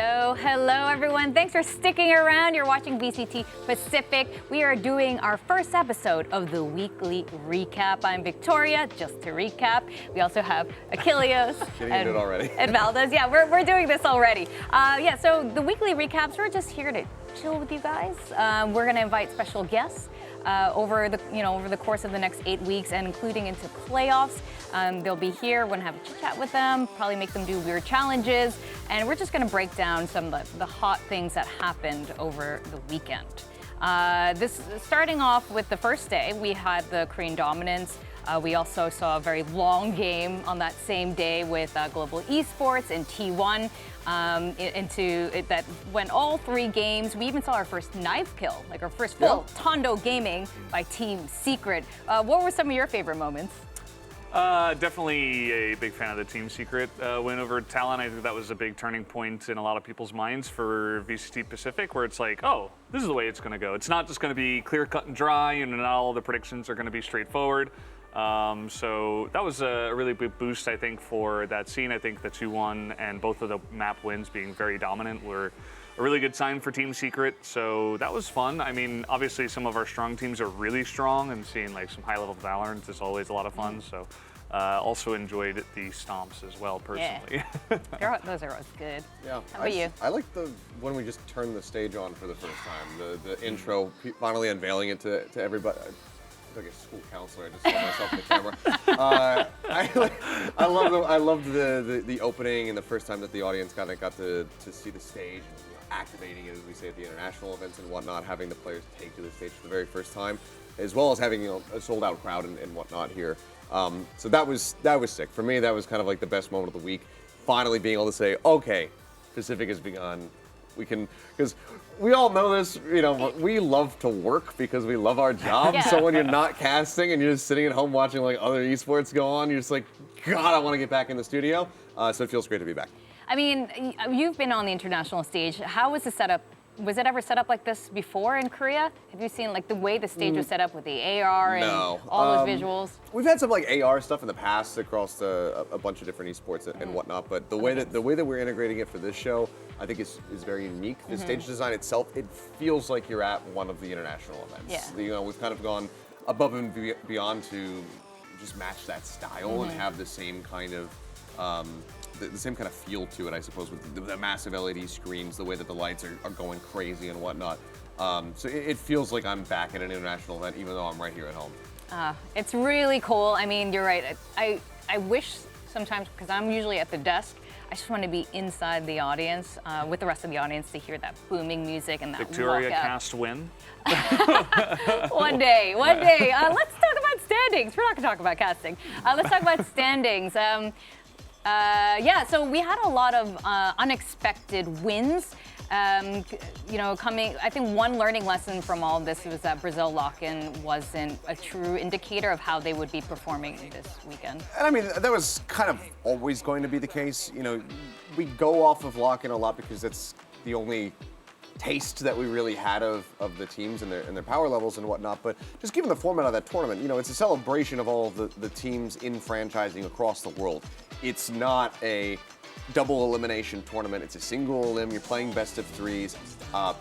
Hello everyone. Thanks for sticking around. You're watching VCT Pacific. We are doing our first episode of the weekly recap. I'm Victoria, just to recap. We also have Achilles and Valdez. Yeah, we're doing this already. So the weekly recaps, we're just here to chill with you guys. We're going to invite special guests over the course of the next 8 weeks and including into playoffs. They'll be here. We're going to have a chit chat with them, probably make them do weird challenges, and we're just going to break down some of the hot things that happened over the weekend. Starting off with the first day, we had the Korean dominance. We also saw a very long game on that same day with Global Esports in T1 that went all 3 games. We even saw our first knife kill, like our first full Tondo gaming by Team Secret. What were some of your favorite moments? Definitely a big fan of the Team Secret win over Talent. I think that was a big turning point in a lot of people's minds for VCT Pacific, where it's like, oh, this is the way it's going to go. It's not just going to be clear cut and dry, and not all the predictions are going to be straightforward. So that was a really big boost, I think, for that scene. I think the 2-1 and both of the map wins being very dominant were a really good sign for Team Secret. So that was fun. I mean, obviously some of our strong teams are really strong, and seeing like some high-level VALORANT is always a lot of fun. So also enjoyed the stomps as well, personally. Yeah. Those are always good. Yeah. How about you? I like when we just turned the stage on for the first time. The intro, finally unveiling it to everybody. Like a school counselor, I just saw myself in the camera. I loved the opening and the first time that the audience kind of got to see the stage and activating it, as we say at the international events and whatnot, having the players take to the stage for the very first time, as well as having a sold out crowd and whatnot here. So that was sick. For me, that was kind of like the best moment of the week. Finally being able to say, okay, Pacific has begun. We can, because we all know this, we love to work because we love our job. Yeah. So when you're not casting and you're just sitting at home watching like other esports go on, you're just like, God, I want to get back in the studio. So it feels great to be back. I mean, you've been on the international stage. How was the setup? Was it ever set up like this before in Korea? Have you seen like the way the stage was set up with the AR and all those visuals? We've had some like AR stuff in the past across a bunch of different esports and whatnot, but the way that we're integrating it for this show, I think is very unique. The stage design itself, it feels like you're at one of the international events. Yeah. We've kind of gone above and beyond to just match that style and have the same kind of the same kind of feel to it, I suppose, with the massive LED screens, the way that the lights are going crazy and whatnot. So it feels like I'm back at an international event, even though I'm right here at home. It's really cool. I mean, you're right. I wish sometimes, because I'm usually at the desk, I just want to be inside the audience with the rest of the audience to hear that booming music and that Victoria walkout. cast win. One day. Let's talk about standings. We're not going to talk about casting. Let's talk about standings. So we had a lot of unexpected wins. I think one learning lesson from all of this was that Brazil lock-in wasn't a true indicator of how they would be performing this weekend. And I mean, that was kind of always going to be the case. We go off of lock-in a lot because that's the only taste that we really had of the teams and their power levels and whatnot. But just given the format of that tournament, it's a celebration of all of the teams in franchising across the world. It's not a double elimination tournament. It's a single elim. You're playing best of 3s.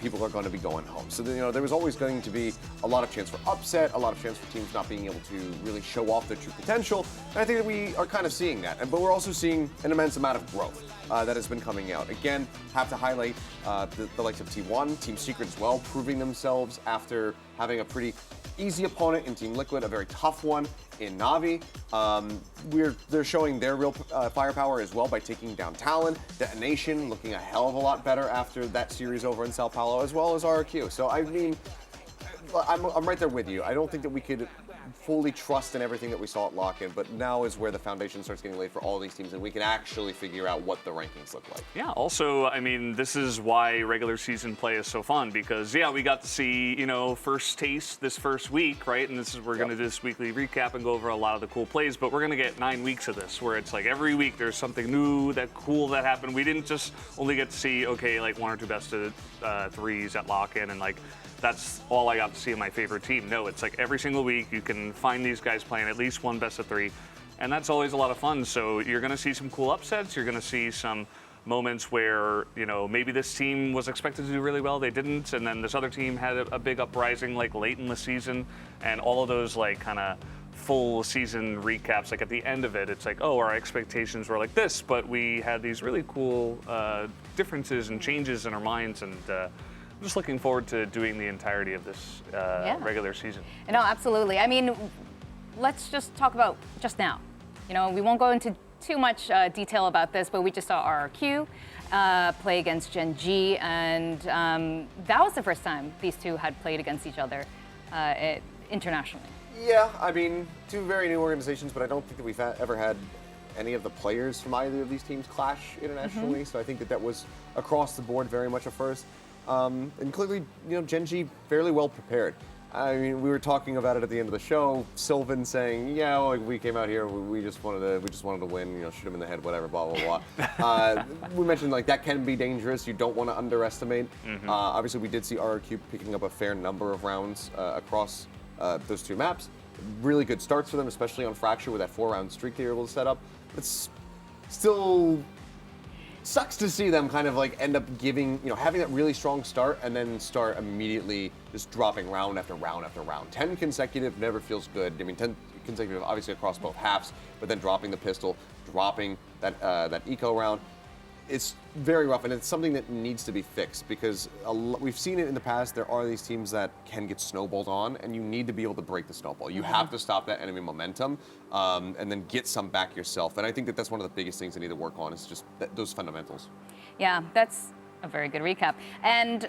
People are going to be going home. So there was always going to be a lot of chance for upset, a lot of chance for teams not being able to really show off their true potential. And I think that we are kind of seeing that. But we're also seeing an immense amount of growth that has been coming out. Again, have to highlight the likes of T1, Team Secret as well, proving themselves after having a pretty easy opponent in Team Liquid, a very tough one in Navi. They're showing their real firepower as well by taking down Talon. Detonation looking a hell of a lot better after that series over in Sao Paulo, as well as RRQ. So I mean, I'm right there with you. I don't think that we could fully trust in everything that we saw at lock-in, but now is where the foundation starts getting laid for all these teams, and we can actually figure out what the rankings look like. Yeah, also, I mean, this is why regular season play is so fun, because, we got to see, first taste this first week, right? And we're going to do this weekly recap and go over a lot of the cool plays, but we're going to get 9 weeks of this, where it's like every week there's something new, cool that happened. We didn't just only get to see, like 1 or 2 best of 3s at lock-in, and that's all I got to see of my favorite team. No, it's like every single week you can find these guys playing at least 1 best of 3, and that's always a lot of fun. So you're going to see some cool upsets. You're going to see some moments where, you know, maybe this team was expected to do really well, they didn't, and then this other team had a big uprising like late in the season, and all of those like kind of full season recaps, like at the end of it, it's like, oh, our expectations were like this, but we had these really cool differences and changes in our minds, and I'm just looking forward to doing the entirety of this regular season. No, absolutely. I mean, let's just talk about just now. You know, we won't go into too much detail about this, but we just saw RRQ play against Gen G, and that was the first time these two had played against each other internationally. Yeah, I mean, two very new organizations, but I don't think that we've ever had any of the players from either of these teams clash internationally. So I think that was across the board very much a first. And clearly, you know, Gen G fairly well prepared. I mean, we were talking about it at the end of the show. Sylvan saying, "Yeah, well, like, we came out here, we just wanted to win. You know, shoot him in the head, whatever, blah blah blah." We mentioned like that can be dangerous. You don't want to underestimate. Obviously, we did see RRQ picking up a fair number of rounds across those two maps. Really good starts for them, especially on Fracture with that 4-round streak they were able to set up. It's still sucks to see them kind of like end up giving, you know, having that really strong start and then start immediately just dropping round after round after round. 10 consecutive never feels good. I mean, 10 consecutive obviously across both halves, but then dropping the pistol, dropping that eco round. It's very rough, and it's something that needs to be fixed because we've seen it in the past. There are these teams that can get snowballed on, and you need to be able to break the snowball. You have to stop that enemy momentum and then get some back yourself. And I think that that's one of the biggest things they need to work on is just those fundamentals. Yeah, that's a very good recap. And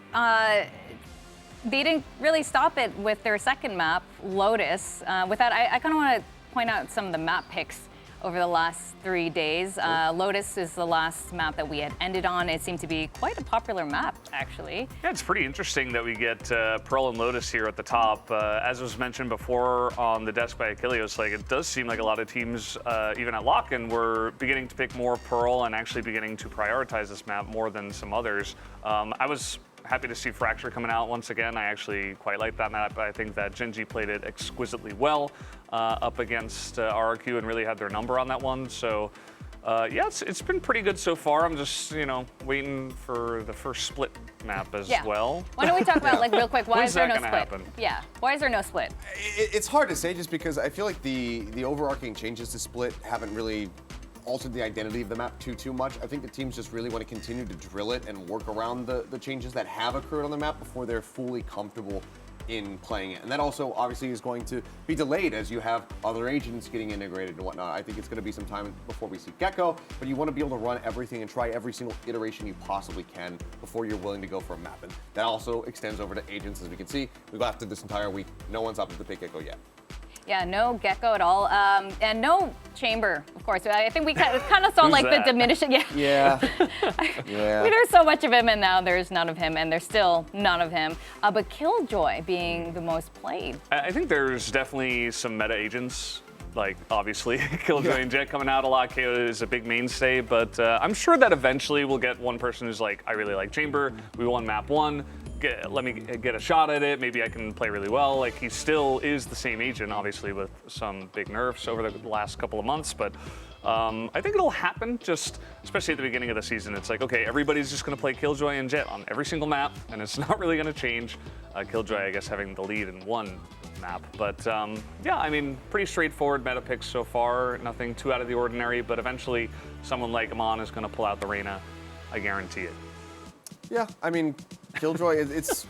they didn't really stop it with their second map, Lotus. With that, I kind of want to point out some of the map picks over the last 3 days. Lotus is the last map that we had ended on. It seemed to be quite a popular map, actually. Yeah, it's pretty interesting that we get Pearl and Lotus here at the top. As was mentioned before on the desk by Achilleos, like it does seem like a lot of teams, even at Lock-In, were beginning to pick more Pearl and actually beginning to prioritize this map more than some others. I was happy to see Fracture coming out once again. I actually quite like that map. I think that Gen G played it exquisitely well up against RRQ and really had their number on that one. So yeah, it's been pretty good so far. I'm just, you know, waiting for the first split map as well. Why don't we talk about, like, real quick, why is there no split? Happen? Yeah, why is there no split? It's hard to say just because I feel like the overarching changes to split haven't really altered the identity of the map too much. I think the teams just really want to continue to drill it and work around the changes that have occurred on the map before they're fully comfortable in playing it. And that also obviously is going to be delayed as you have other agents getting integrated and whatnot. I think it's going to be some time before we see Gecko, but you want to be able to run everything and try every single iteration you possibly can before you're willing to go for a map. And that also extends over to agents. As we can see, we got through this entire week. No one's opted to pick Gecko yet. Yeah, no Gecko at all, and no Chamber, of course. I think we kind of saw like the diminishing. Yeah. There's so much of him, and now there's none of him, and there's still none of him. But Killjoy being the most played. I think there's definitely some meta agents. Like, obviously, Killjoy and Jet coming out a lot. KO is a big mainstay, but I'm sure that eventually we'll get one person who's like, I really like Chamber. We won map 1. Let me get a shot at it. Maybe I can play really well. Like, he still is the same agent, obviously, with some big nerfs over the last couple of months. But I think it'll happen, just especially at the beginning of the season. It's like, okay, everybody's just going to play Killjoy and Jet on every single map, and it's not really going to change. Killjoy, I guess, having the lead in one map. But yeah, I mean, pretty straightforward meta picks so far. Nothing too out of the ordinary, but eventually someone like Amon is going to pull out the Reyna. I guarantee it. Yeah, I mean, Killjoy, it's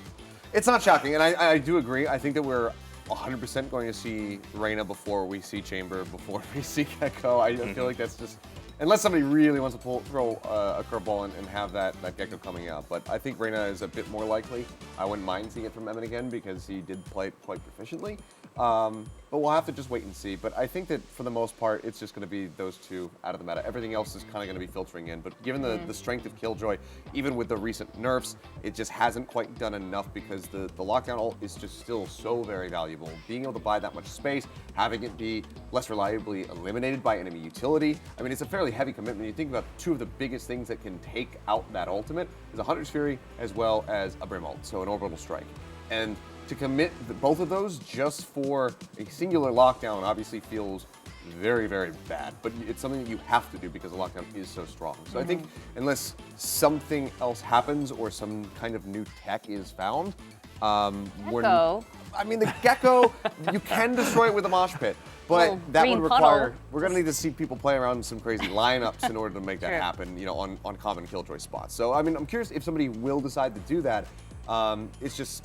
not shocking, and I do agree. I think that we're 100% going to see Reyna before we see Chamber, before we see Gecko. I feel like that's just, unless somebody really wants to throw a curveball and have that Gecko coming out. But I think Reyna is a bit more likely. I wouldn't mind seeing it from Evan again because he did play it quite proficiently. But we'll have to just wait and see. But I think that for the most part, it's just going to be those two out of the meta. Everything else is kind of going to be filtering in. But given the strength of Killjoy, even with the recent nerfs, it just hasn't quite done enough because the lockdown ult is just still so very valuable. Being able to buy that much space, having it be less reliably eliminated by enemy utility. I mean, it's a fairly heavy commitment. You think about two of the biggest things that can take out that ultimate is a Hunter's Fury as well as a Brim ult, so an orbital strike. And to commit both of those just for a singular lockdown obviously feels very, very bad. But it's something that you have to do because the lockdown is so strong. So I think unless something else happens or some kind of new tech is found, Gecko. I mean, the gecko, you can destroy it with a mosh pit. But Little that would green require, puddle. we're going to need to see people play around in some crazy lineups in order to make that Sure. happen, you know, on common killjoy spots. So, I mean, I'm curious if somebody will decide to do that. It's just,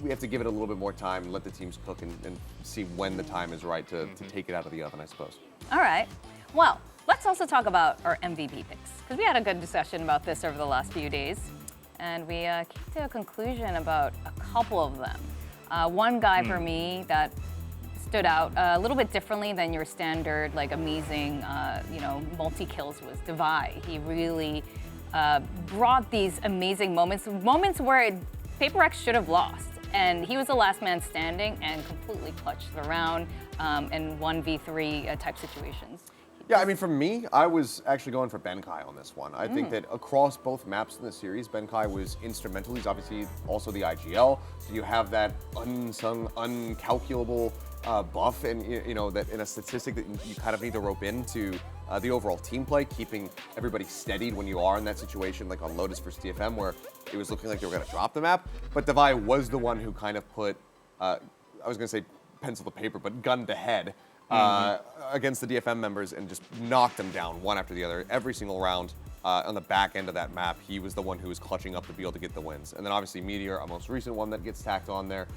we have to give it a little bit more time, let the teams cook and see when the time is right to take it out of the oven, I suppose. All right. Well, let's also talk about our MVP picks, because we had a good discussion about this over the last few days, and we came to a conclusion about a couple of them. One guy for me that stood out a little bit differently than your standard, like amazing, multi-kills was Divai. He really brought these amazing moments where Paper X should have lost. And he was the last man standing and completely clutched the round in 1v3 type situations. Yeah, I mean, for me, I was actually going for Benkai on this one. I think that across both maps in the series, Benkai was instrumental. He's obviously also the IGL, so you have that unsung, uncalculable buff, and you know that in a statistic that you kind of need to rope into the overall team play, keeping everybody steadied when you are in that situation, like on Lotus versus TFM, where it was looking like they were going to drop the map. But Divai was the one who kind of put, I was going to say pencil to paper, but gun to head. Against the DFM members and just knocked them down one after the other every single round. On the back end of that map, he was the one who was clutching up to be able to get the wins. And then obviously Meteor, our most recent one that gets tacked on there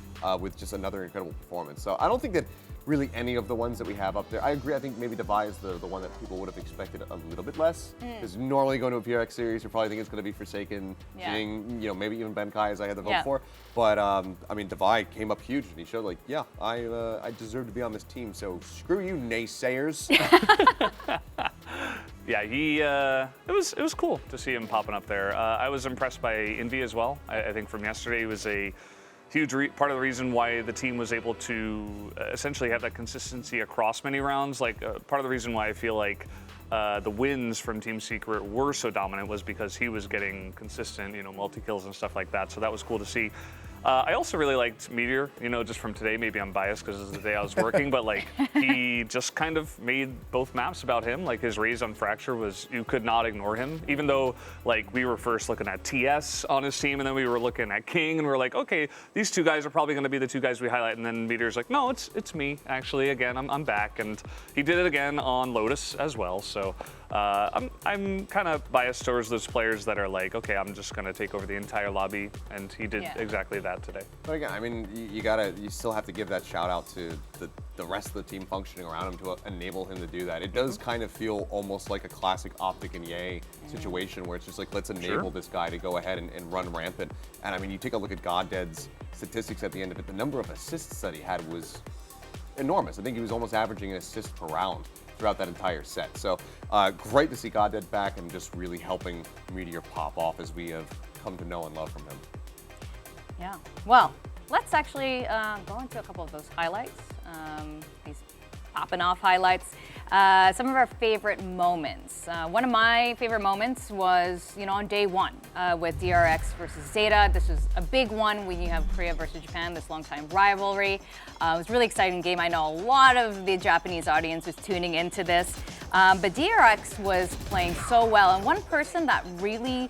with just another incredible performance. So I don't think that really any of the ones that we have up there, I agree, I think maybe Divai is the one that people would have expected a little bit less. Because normally going to a PRX series, you probably think it's going to be Forsaken, Jing, you know, maybe even Benkai as I had to vote for. But I mean, Divai came up huge and he showed like, yeah, I deserve to be on this team. So screw you, naysayers. Yeah, it was cool to see him popping up there. I was impressed by Envy as well. I think from yesterday, he was a huge part of the reason why the team was able to essentially have that consistency across many rounds. Like part of the reason why I feel like the wins from Team Secret were so dominant was because he was getting consistent, you know, multi-kills and stuff like that. So that was cool to see. I also really liked Meteor, you know, just from today. Maybe I'm biased because it's the day I was working, but like he just kind of made both maps about him. Like his raise on Fracture was, you could not ignore him, even though like we were first looking at TS on his team and then we were looking at King and we were like, okay, these two guys are probably going to be the two guys we highlight. And then Meteor's like, no, it's me actually. Again, I'm back, and he did it again on Lotus as well. So I'm kind of biased towards those players that are like, okay, I'm just going to take over the entire lobby, and he did exactly that today. But again, I mean, you still have to give that shout out to the rest of the team functioning around him to enable him to do that. It does kind of feel almost like a classic Optic and Ye situation where it's just like, let's enable this guy to go ahead and run rampant. And I mean, you take a look at Goddead's statistics at the end of it, the number of assists that he had was enormous. I think he was almost averaging an assist per round throughout that entire set. So great to see Goddead back and just really helping Meteor pop off as we have come to know and love from him. Yeah. Well, let's actually go into a couple of those highlights, these popping off highlights. Some of our favorite moments. One of my favorite moments was, you know, on day one with DRX versus Zeta. This was a big one when you have Korea versus Japan, this longtime rivalry. It was a really exciting game. I know a lot of the Japanese audience was tuning into this, but DRX was playing so well. And one person that really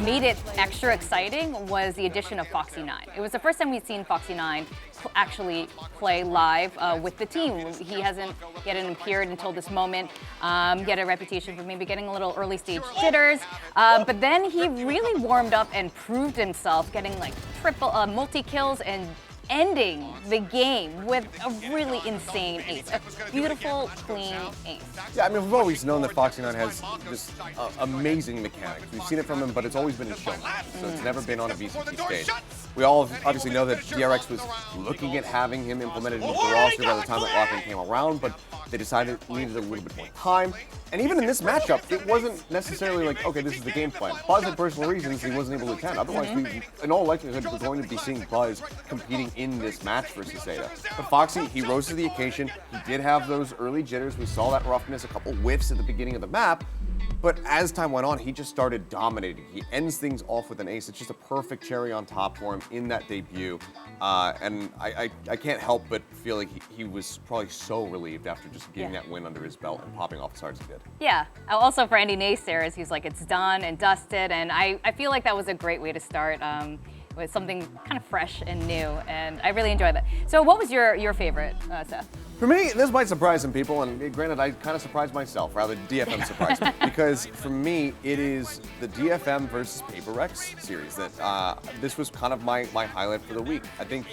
made it extra exciting was the addition of Foxy9. It was the first time we'd seen Foxy9 actually play live with the team. He hasn't yet appeared until this moment. He had a reputation for maybe getting a little early stage jitters, but then he really warmed up and proved himself, getting like triple multi-kills and ending the game with a really insane ace. A beautiful, clean ace. Yeah, I mean, we've always known that Foxy9 has just amazing mechanics. We've seen it from him, but it's always been in show matches, so it's never been on a VCT stage. We all obviously know that DRX was looking at having him implemented into the roster by the time that Lock-in came around, but they decided it needed a little bit more time. And even in this matchup, it wasn't necessarily like, okay, this is the game plan. Buzz had personal reasons he wasn't able to attend. Otherwise, we, in all likelihood, we're going to be seeing Buzz competing in this match versus Zeta. But Foxy, he rose to the occasion. He did have those early jitters. We saw that roughness, a couple whiffs at the beginning of the map. But as time went on, he just started dominating. He ends things off with an ace. It's just a perfect cherry on top for him in that debut. And I can't help but feel like he was probably so relieved after just getting that win under his belt and popping off as hard as he did. Yeah. Also for any naysayers, he's like, it's done and dusted. And I feel like that was a great way to start with something kind of fresh and new. And I really enjoyed that. So what was your favorite, Seth? For me, this might surprise some people, and granted, I kind of surprised myself. Rather, DFM surprised me. Because for me, it is the DFM versus Paper Rex series that this was kind of my highlight for the week. I think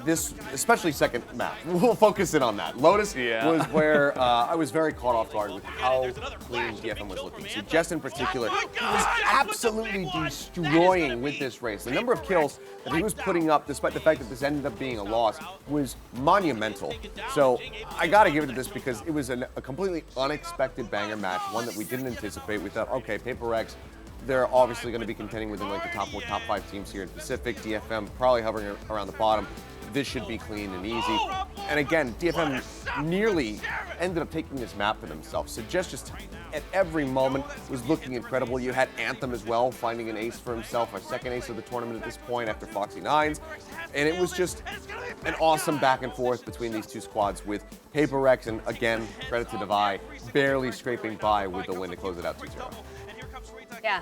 this, especially second map, we'll focus in on that. Lotus was where I was very caught off guard with how clean DFM was looking. So Jess in particular was absolutely destroying with this race. The number of kills that he was putting up, despite the fact that this ended up being a loss, was monumental. So I gotta give it to this because it was a completely unexpected banger match, one that we didn't anticipate. We thought, okay, Paper Rex, they're obviously going to be contending within like the top 4, top 5 teams here in Pacific. DFM probably hovering around the bottom. This should be clean and easy. And again, DFM nearly ended up taking this map for themselves. So just at every moment was looking incredible. You had Anthem as well, finding an ace for himself, our second ace of the tournament at this point after Foxy Nines. And it was just an awesome back and forth between these two squads with Paper Rex and, again, credit to Devi, barely scraping by with the win to close it out 2-0. Yeah.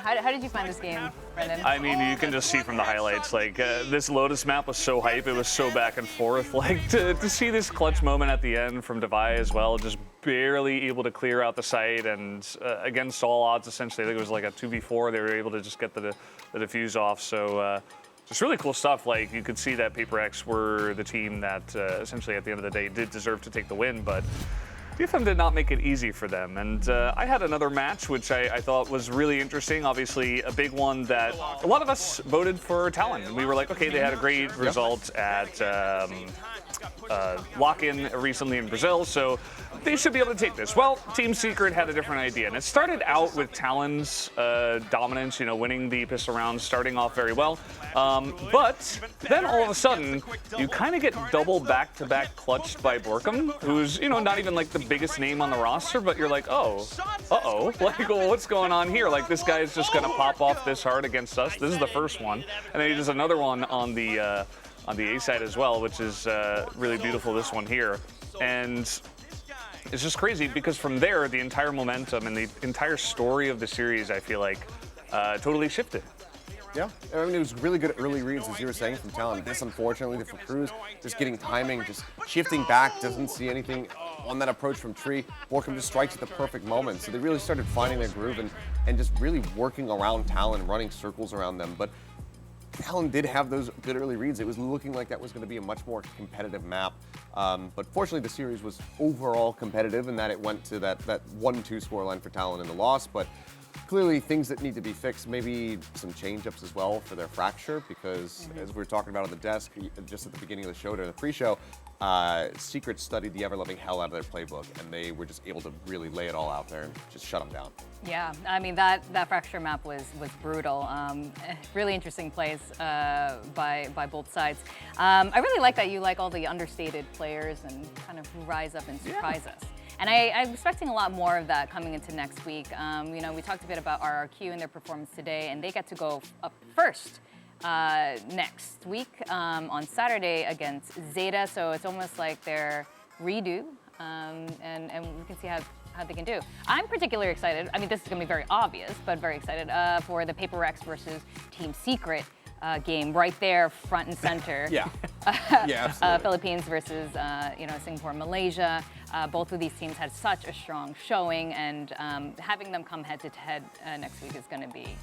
How did you find this game, Brendan? I mean, you can just see from the highlights, like, this Lotus map was so hype, it was so back and forth. Like, to see this clutch moment at the end from Devi as well, just barely able to clear out the site, and against all odds, essentially, I think it was like a 2v4, they were able to just get the defuse off, so just really cool stuff. Like, you could see that Paper X were the team that essentially at the end of the day did deserve to take the win, but DFM did not make it easy for them, and I had another match which I thought was really interesting. Obviously, a big one that a lot of us voted for Talon. We were like, okay, they had a great result at lock-in recently in Brazil, so they should be able to take this. Well, Team Secret had a different idea, and it started out with Talon's dominance, you know, winning the pistol round, starting off very well. But then all of a sudden, you kind of get double back-to-back clutched by Borkum, who's, you know, not even like the biggest name on the roster, but you're like, oh, like, well, what's going on here? Like, this guy is just gonna pop off this hard against us. This is the first one, and then he does another one on the A side as well, which is really beautiful, this one here. And it's just crazy because from there, the entire momentum and the entire story of the series, I feel like, totally shifted. Yeah, I mean, it was really good early reads, as you were saying, from Talon. This, unfortunately, for Cruz, just getting timing, just shifting back, doesn't see anything on that approach from Tree. Borkum just strikes at the perfect moment. So they really started finding their groove and just really working around Talon, running circles around them. But Talon did have those good early reads. It was looking like that was going to be a much more competitive map. But fortunately, the series was overall competitive in that it went to that 1-2 scoreline for Talon in the loss. But clearly, things that need to be fixed, maybe some change-ups as well for their fracture, because as we were talking about on the desk just at the beginning of the show, during the pre-show, Secret studied the ever-loving hell out of their playbook, and they were just able to really lay it all out there and just shut them down. Yeah, I mean, that fracture map was brutal. Really interesting plays by both sides. I really like that you like all the understated players and kind of rise up and surprise us. And I'm expecting a lot more of that coming into next week. You know, we talked a bit about RRQ and their performance today, and they get to go up first next week on Saturday against Zeta. So it's almost like their redo, and we can see how they can do. I'm particularly excited. I mean, this is going to be very obvious, but very excited for the Paper Rex versus Team Secret game right there, front and center. Yeah, absolutely. Philippines versus Singapore, Malaysia. Both of these teams had such a strong showing, and having them come head to head next week is going to be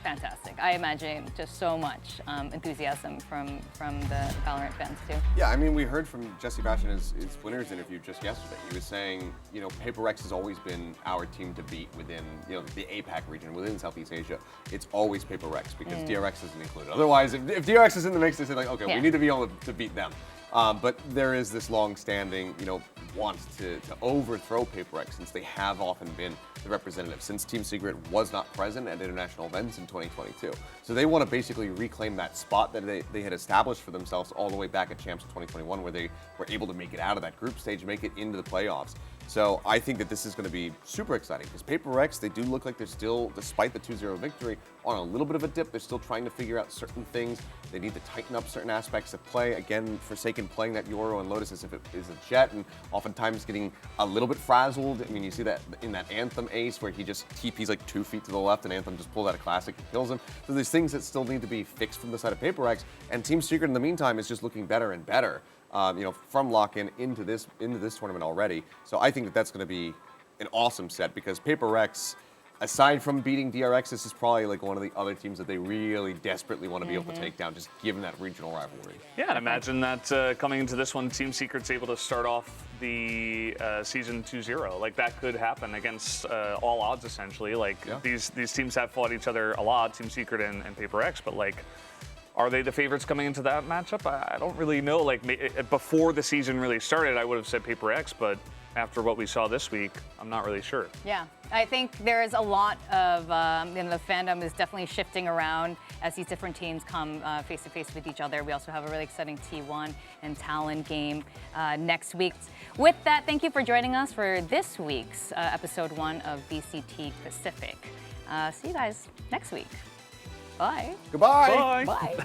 fantastic. I imagine just so much enthusiasm from the Valorant fans too. Yeah, I mean, we heard from Jesse Bash in his winner's interview just yesterday. He was saying, you know, Paper Rex has always been our team to beat within, you know, the APAC region, within Southeast Asia. It's always Paper Rex because DRX isn't included. Otherwise, if DRX is in the mix, they say like, okay, we need to be able to beat them. But there is this long-standing, you know, want to overthrow Paper Rex, since they have often been the representative, since Team Secret was not present at international events in 2022. So they want to basically reclaim that spot that they had established for themselves all the way back at Champs in 2021, where they were able to make it out of that group stage, make it into the playoffs. So I think that this is going to be super exciting because Paper X, they do look like they're still, despite the 2-0 victory, on a little bit of a dip. They're still trying to figure out certain things. They need to tighten up certain aspects of play. Again, Forsaken playing that Yoro and Lotus as if it is a jet, and oftentimes getting a little bit frazzled. I mean, you see that in that Anthem ace where he just TP's like 2 feet to the left and Anthem just pulls out a classic and kills him. So there's things that still need to be fixed from the side of Paper X, and Team Secret in the meantime is just looking better and better. From lock-in into this tournament already. So I think that that's going to be an awesome set because Paper X, aside from beating DRX, this is probably like one of the other teams that they really desperately want to be able to take down, just given that regional rivalry. Yeah, and imagine that coming into this one, Team Secret's able to start off the season 2-0. Like that could happen against all odds, essentially. Like these teams have fought each other a lot, Team Secret and Paper X, but like, are they the favorites coming into that matchup? I don't really know. Like before the season really started, I would have said Paper X, but after what we saw this week, I'm not really sure. Yeah, I think there is a lot of, the fandom is definitely shifting around as these different teams come face to face with each other. We also have a really exciting T1 and Talon game next week. With that, thank you for joining us for this week's episode 1 of VCT Pacific. See you guys next week. Bye. Goodbye. Bye. Bye.